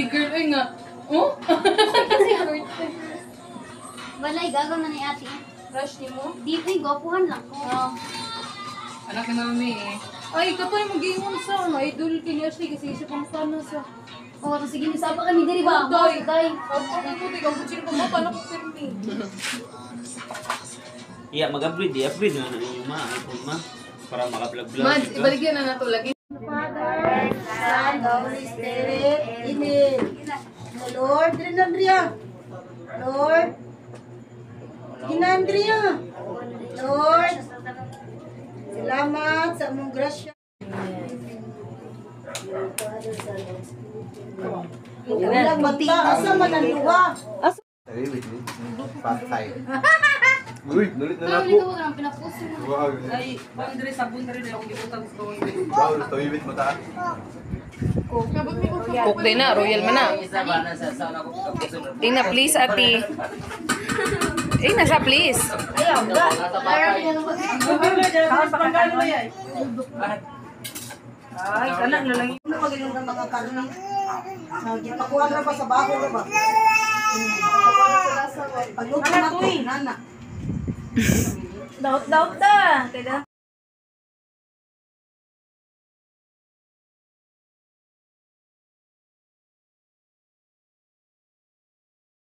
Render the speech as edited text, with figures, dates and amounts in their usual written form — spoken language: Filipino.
Girl, ay nga. Oh? Kasi hurt. Walay, gagaw na ni ate. Rush ni mo? Di, ay, gopuhan lang ko. Anak ni mami eh. Ay, kapag mag-iwan sa idol kini Ashley kasi siya pang fan na sa. Oh, sige, nisapa kami diri ba? Day. Day. Ako puti ka bucin ko mo paano ko pirmi. Iya, mag-upgrade. I-upgrade na yung iPhone ma. Para maka-vlog-vlog. Mad, ibaligyan na nato lagi. Father, Son, Holy Spirit, Amen. O Lord, Andrea. Lord, Andrea. Lord, salamat sa among grasya. Ulang mata, asa man ang duwa? Wait. Fast time. Uy, nulit na Pero na dito po. ko lang pinapusin mo. Wow. Ay, boundary sa boundary na yung gibutan ko. Wow, tawibit mo ta. Cook din na, royal man na. Ina, please, ati. Nasa please. Ay, kanak na lang. Ano magaling ng mga karni? Gipakuha na ba sa bago na ba? Pagluto na to, nana. Daot-daot da.